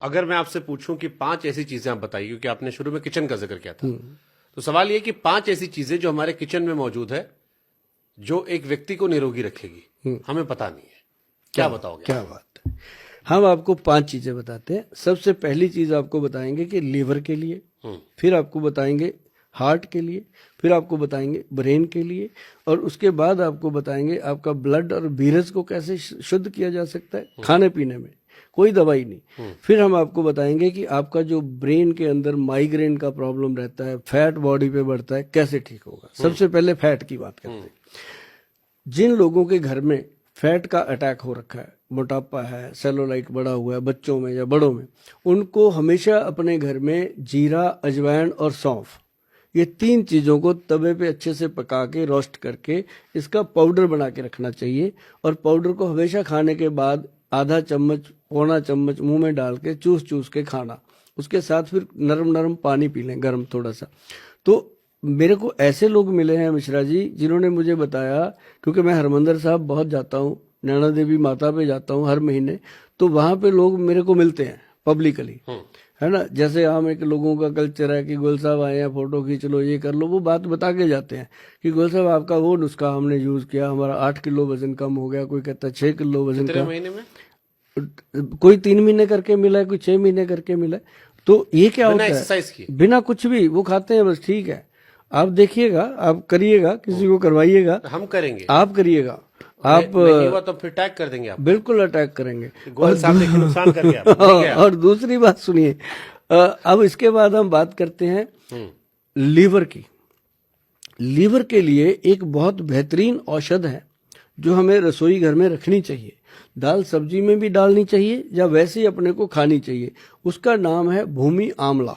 अगर मैं आपसे पूछूं कि 5 ऐसी चीजें आप बताइए, क्योंकि आपने शुरू में किचन का जिक्र किया था, तो सवाल ये कि 5 ऐसी चीजें जो हमारे किचन में मौजूद है जो एक व्यक्ति को निरोगी रखेगी, हमें पता नहीं है, क्या बताओगे? क्या बात है। हम आपको 5 चीजें बताते हैं। सबसे पहली चीज आपको बताएंगे कि लीवर के लिए, फिर आपको बताएंगे हार्ट के लिए, फिर आपको बताएंगे ब्रेन के लिए, और उसके बाद आपको बताएंगे आपका ब्लड और बीरज को कैसे शुद्ध किया जा सकता है खाने पीने में, कोई दवाई नहीं। फिर हम आपको बताएंगे कि आपका जो ब्रेन के अंदर माइग्रेन का प्रॉब्लम रहता है, फैट बॉडी पे बढ़ता है, कैसे ठीक होगा। सबसे पहले फैट की बात करते हैं। जिन लोगों के घर में फैट का अटैक हो रखा है, मोटापा है, सेलुलाइट बढ़ा हुआ है बच्चों में या बड़ों में, उनको हमेशा अपने घर में जीरा, अजवाइन और सौंफ, ये 3 चीज़ों को तवे पे अच्छे से पका के रोस्ट करके इसका पाउडर बना के रखना चाहिए। और पाउडर को हमेशा खाने के बाद आधा चम्मच, पौना चम्मच मुंह में डाल के चूस चूस के खाना। उसके साथ फिर नरम नरम पानी पी लें, गर्म थोड़ा सा। तो मेरे को ऐसे लोग मिले हैं मिश्रा जी, जिन्होंने मुझे बताया, क्योंकि मैं हरमंदिर साहब बहुत जाता हूँ, नैना देवी माता पे जाता हूँ हर महीने, तो वहां पे लोग मेरे को मिलते हैं पब्लिकली, है ना। जैसे आम एक लोगों का कल्चर है कि गोयल साहब आए हैं, फोटो खींच लो, ये कर लो, वो बात बता के जाते हैं कि गोयल साहब आपका वो नुस्खा हमने यूज किया, हमारा 8 किलो वजन कम हो गया, कोई कहता है 6 किलो वजन कम। महीने में कोई 3 महीने करके मिला है, कोई 6 महीने करके मिला है। तो ये क्या होता है, एक्सरसाइज की, बिना कुछ भी वो खाते हैं बस, ठीक है। आप देखिएगा, आप करिएगा, किसी को करवाइएगा, हम करेंगे, आप करिएगा, आप नहीं हुआ तो फिर अटैक कर देंगे आप, बिल्कुल अटैक करेंगे। गोयल साहब ने नुकसान कर दिया। और दूसरी बात सुनिए, अब इसके बाद हम बात करते हैं लीवर की। लीवर के लिए एक बहुत बेहतरीन औषध है जो हमें रसोई घर में रखनी चाहिए, दाल सब्जी में भी डालनी चाहिए या वैसे ही अपने को खानी चाहिए। उसका नाम है भूमि आंवला।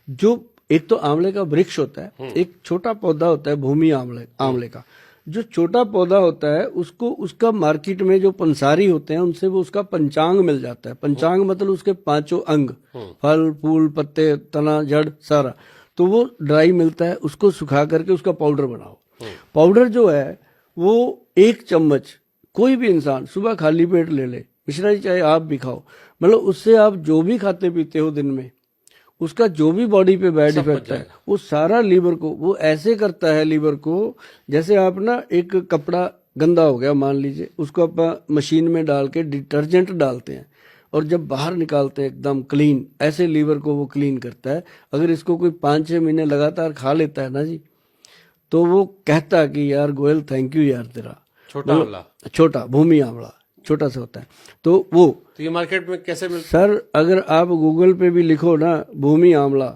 जो एक तो आंवले का वृक्ष होता है, एक छोटा पौधा होता है भूमि आंवले का। जो छोटा पौधा होता है उसको, उसका मार्केट में जो पंसारी होते हैं उनसे वो उसका पंचांग मिल जाता है। पंचांग मतलब उसके 5 अंग, फल फूल पत्ते तना जड़ सारा, तो वो ड्राई मिलता है। उसको सुखा करके उसका पाउडर बनाओ। पाउडर जो है वो 1 चम्मच कोई भी इंसान सुबह खाली पेट ले ले, मिश्रा जी चाहे आप भी खाओ, मतलब उससे आप जो भी खाते पीते हो दिन में, उसका जो भी बॉडी पे बैड इफेक्ट है वो सारा लीवर को, वो ऐसे करता है लीवर को, जैसे आप ना एक कपड़ा गंदा हो गया मान लीजिए, उसको आप मशीन में डाल के डिटर्जेंट डालते हैं और जब बाहर निकालते हैं एकदम क्लीन, ऐसे लीवर को वो क्लीन करता है। अगर इसको कोई 5-6 महीने लगातार खा लेता है ना जी, तो वो कहता कि यार गोयल थैंक यू यार तेरा। छोटा आंवला, छोटा भूमि आंवला छोटा सा होता है। तो ये मार्केट में कैसे मिलता सर, अगर आप गूगल पे भी लिखो ना भूमि आंवला,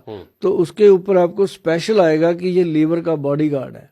तो उसके ऊपर आपको स्पेशल आएगा कि ये लीवर का बॉडीगार्ड है।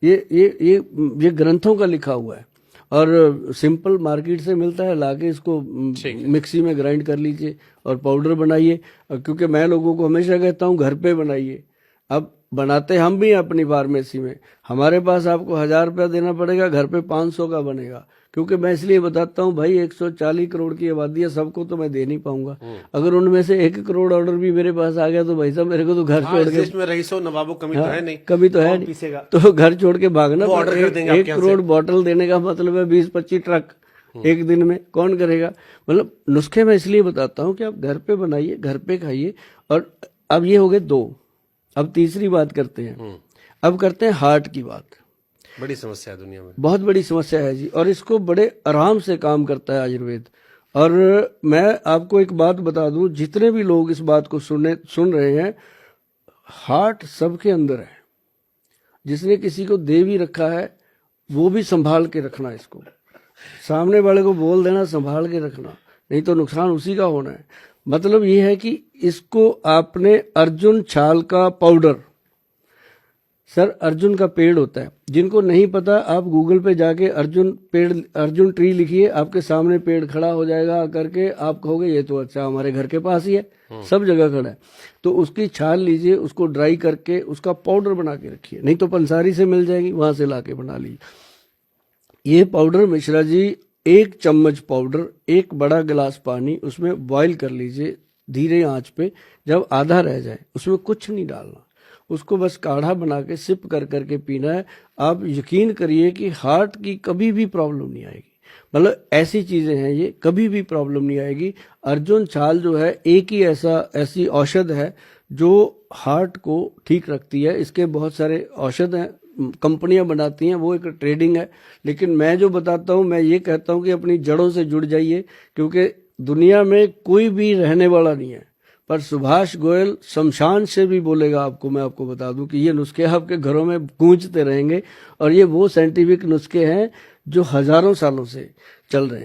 ये ग्रंथों का लिखा हुआ है और सिंपल मार्केट से मिलता है। लाके इसको मिक्सी में ग्राइंड कर लीजिए और पाउडर बनाइए। क्योंकि मैं लोगों को हमेशा कहता हूँ घर पे बनाइए। अब बनाते हम भी हैं अपनी फार्मेसी में, हमारे पास आपको 1000 रुपया देना पड़ेगा, घर पे 500 का बनेगा। क्योंकि मैं इसलिए बताता हूँ भाई, 140 करोड़ की आबादी है, सबको तो मैं दे नहीं पाऊंगा। अगर उनमें से 1 करोड़ ऑर्डर भी मेरे पास आ गया तो भाई साहब मेरे को तो घर छोड़ के, इसमें रईसों नवाबों कमी तो है नहीं, कभी तो है नहीं, तो घर छोड़ के भागना। ऑर्डर कर देंगे। 1 करोड़ बॉटल देने का मतलब है 20-25 ट्रक एक दिन में, कौन करेगा। मतलब नुस्खे मैं इसलिए बताता हूँ कि आप घर पे बनाइए, घर पे खाइए। और अब ये हो गए 2, अब तीसरी बात करते हैं। अब करते हैं हार्ट की बात। बड़ी समस्या है दुनिया में, बहुत बड़ी समस्या है जी, और इसको बड़े आराम से काम करता है आयुर्वेद। और मैं आपको एक बात बता दूं, जितने भी लोग इस बात को सुन रहे हैं, हार्ट सबके अंदर है। जिसने किसी को दे भी रखा है वो भी संभाल के रखना, इसको सामने वाले को बोल देना संभाल के रखना, नहीं तो नुकसान उसी का होना है। मतलब ये है कि इसको आपने अर्जुन छाल का पाउडर, सर अर्जुन का पेड़ होता है, जिनको नहीं पता आप गूगल पे जाके अर्जुन ट्री लिखिए, आपके सामने पेड़ खड़ा हो जाएगा करके, आप कहोगे ये तो अच्छा हमारे घर के पास ही है, सब जगह खड़ा है। तो उसकी छाल लीजिए, उसको ड्राई करके उसका पाउडर बना के रखिए, नहीं तो पंसारी से मिल जाएगी, वहां से लाके बना लीजिए। ये पाउडर मिश्रा जी, 1 चम्मच पाउडर, 1 बड़ा गिलास पानी, उसमें बॉईल कर लीजिए धीरे आंच पे। जब आधा रह जाए उसमें कुछ नहीं डालना, उसको बस काढ़ा बना के सिप कर करके पीना है। आप यकीन करिए कि हार्ट की कभी भी प्रॉब्लम नहीं आएगी। मतलब ऐसी चीजें हैं, ये कभी भी प्रॉब्लम नहीं आएगी। अर्जुन छाल जो है एक ही ऐसी औषध है जो हार्ट को ठीक रखती है। इसके बहुत सारे औषध हैं, कंपनियां बनाती हैं, वो एक ट्रेडिंग है। लेकिन मैं जो बताता हूं, मैं ये कहता हूं कि अपनी जड़ों से जुड़ जाइए, क्योंकि दुनिया में कोई भी रहने वाला नहीं है, पर सुभाष गोयल शमशान से भी बोलेगा आपको। मैं आपको बता दूं कि ये नुस्खे आपके घरों में गूंजते रहेंगे, और ये वो साइंटिफिक नुस्खे हैं जो हजारों सालों से चल रहे हैं।